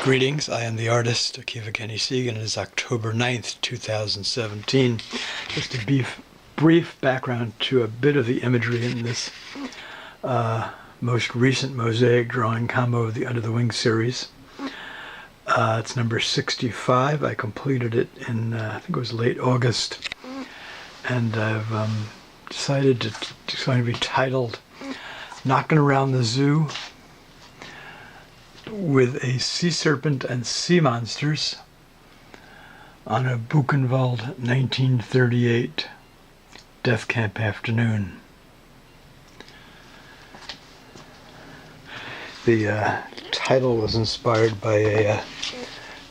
Greetings, I am the artist Akiva Kenny Segan. It is October 9th, 2017. Just a brief background to a bit of the imagery in this most recent mosaic drawing combo of the Under the Wing series. It's number 65. I completed it in, I think it was late August. And I've decided it's going to be titled Knockin' Around the Zoo, with a sea serpent and sea monsters on a Buchenwald 1938 death camp afternoon. The title was inspired by a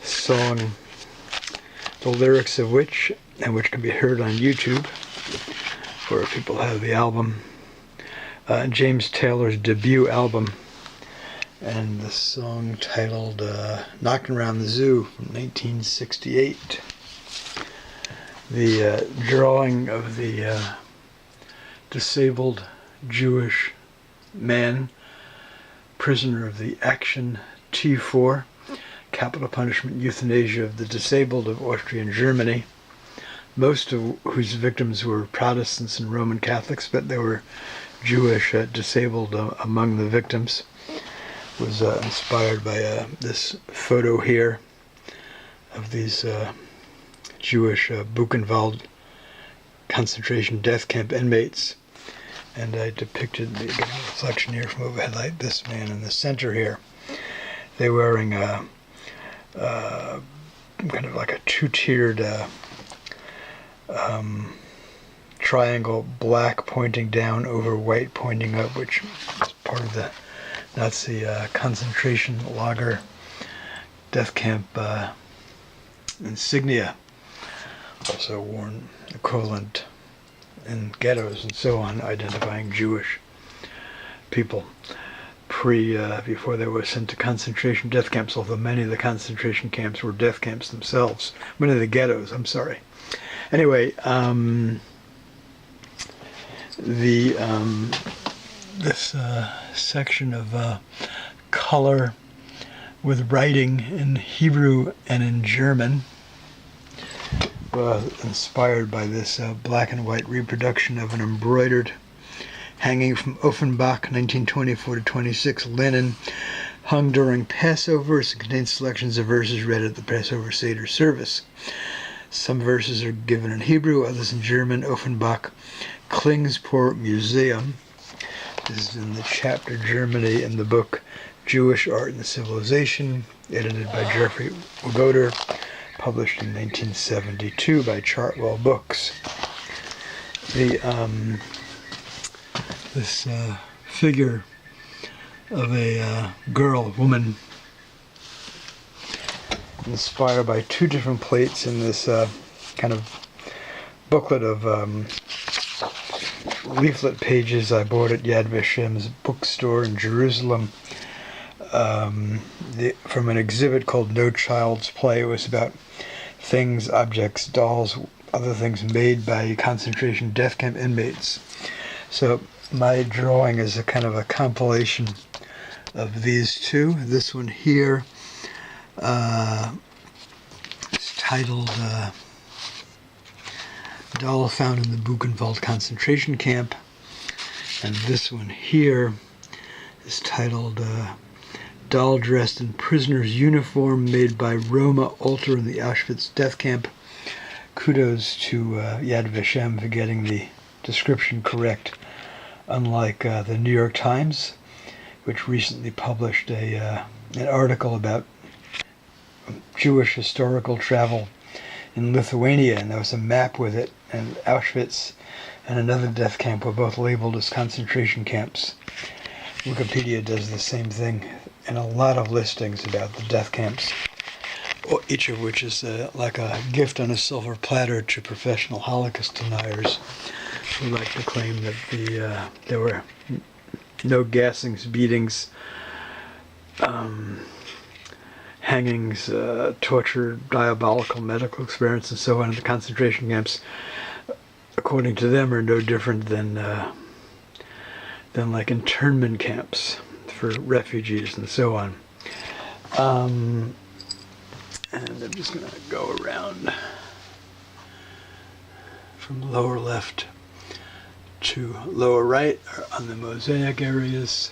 song, the lyrics of which can be heard on YouTube, where people have the album, James Taylor's debut album, and the song titled Knockin' Around the Zoo from 1968. The drawing of the disabled Jewish man, prisoner of the Aktion T-4, capital punishment euthanasia of the disabled of Austria and Germany, most of whose victims were Protestants and Roman Catholics, but there were Jewish disabled among the victims, was inspired by this photo here of these Jewish Buchenwald concentration death camp inmates. And I depicted the reflection here from overhead light, this man in the center here. They're wearing a kind of like a two-tiered triangle, black pointing down over white pointing up, which is part of the Nazi concentration lager death camp insignia, also worn equivalent in ghettos and so on, identifying Jewish people before they were sent to concentration death camps, although many of the concentration camps were death camps themselves. Many of the ghettos, I'm sorry. Anyway, this section of color with writing in Hebrew and in German was inspired by this black and white reproduction of an embroidered hanging from Offenbach, 1924 to 26, linen, hung during Passover. It contains selections of verses read at the Passover Seder service. Some verses are given in Hebrew, others in German. Offenbach Klingspor Museum. This is in the chapter Germany in the book Jewish Art and Civilization, edited by Jeffrey Goder, published in 1972 by Chartwell Books. This figure of a woman, inspired by two different plates in this kind of booklet of leaflet pages I bought at Yad Vashem's bookstore in Jerusalem, from an exhibit called No Child's Play. It was about things, objects, dolls, other things made by concentration death camp inmates. So my drawing is a kind of a compilation of these two. This one here is titled Doll Found in the Buchenwald concentration camp, and this one here is titled Doll Dressed in Prisoner's Uniform, made by Roma Alter in the Auschwitz death camp. Kudos to Yad Vashem for getting the description correct, unlike the New York Times, which recently published an article about Jewish historical travel in Lithuania, and there was a map with it, and Auschwitz and another death camp were both labeled as concentration camps. Wikipedia does the same thing in a lot of listings about the death camps, each of which is like a gift on a silver platter to professional Holocaust deniers who like to claim that there were no gassings, beatings, hangings, torture, diabolical medical experiments, and so on in the concentration camps, according to them, are no different than like internment camps for refugees and so on. And I'm just going to go around from lower left to lower right on the mosaic areas.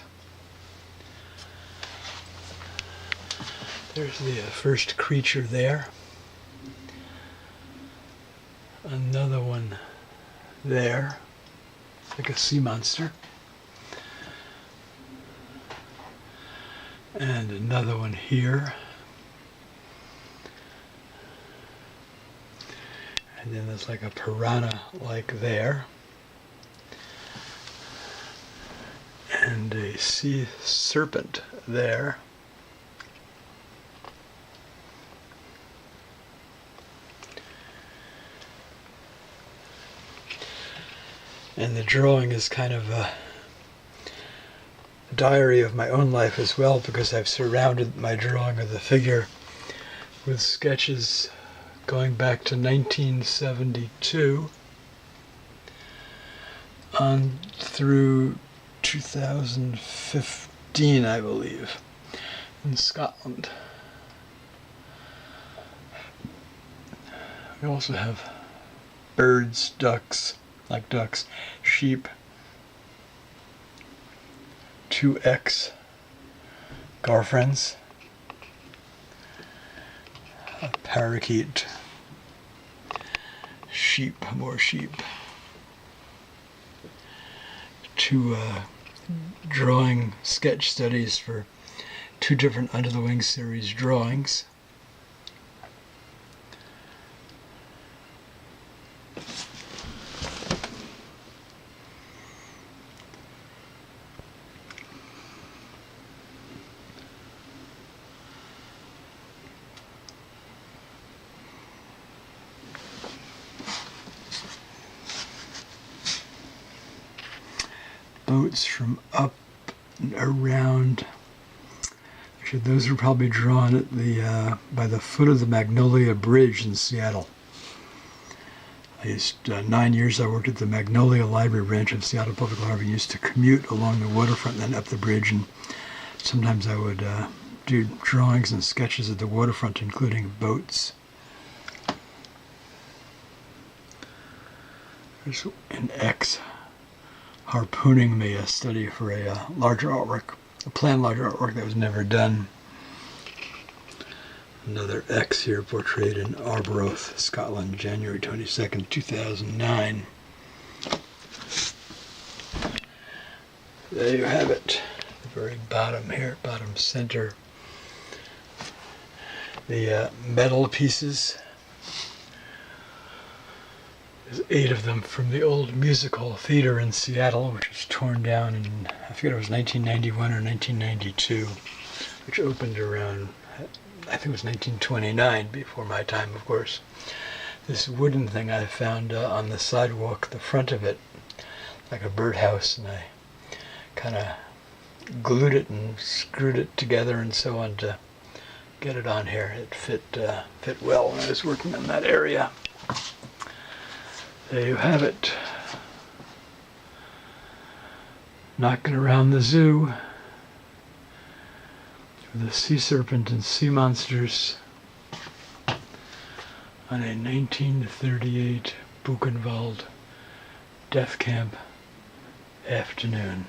There's the first creature there. Another one there, like a sea monster. And another one here. And then there's like a piranha like there. And a sea serpent there. And the drawing is kind of a diary of my own life as well, because I've surrounded my drawing of the figure with sketches going back to 1972 on through 2015, I believe, in Scotland. We also have birds, ducks, like ducks, sheep, 2 ex-girlfriends, a parakeet, sheep, more sheep, 2 drawing sketch studies for 2 different Under the Wing series drawings. Boats from up and around. Actually, those were probably drawn at the by the foot of the Magnolia Bridge in Seattle. I used 9 years I worked at the Magnolia Library branch of Seattle Public Library. I used to commute along the waterfront and then up the bridge, and sometimes I would do drawings and sketches at the waterfront, including boats. There's an X harpooning me a study for a larger artwork, a planned larger artwork that was never done. Another X here portrayed in Arbroath, Scotland, January 22nd, 2009. There you have it, the very bottom here, bottom center. The metal pieces. There's 8 of them from the old musical theater in Seattle, which was torn down in, I forget, it was 1991 or 1992, which opened around, I think it was 1929, before my time, of course. This wooden thing I found on the sidewalk, the front of it, like a birdhouse, and I kind of glued it and screwed it together and so on to get it on here. It fit well when I was working in that area. There you have it. Knocking around the zoo with a sea serpent and sea monsters on a 1938 Buchenwald death camp afternoon.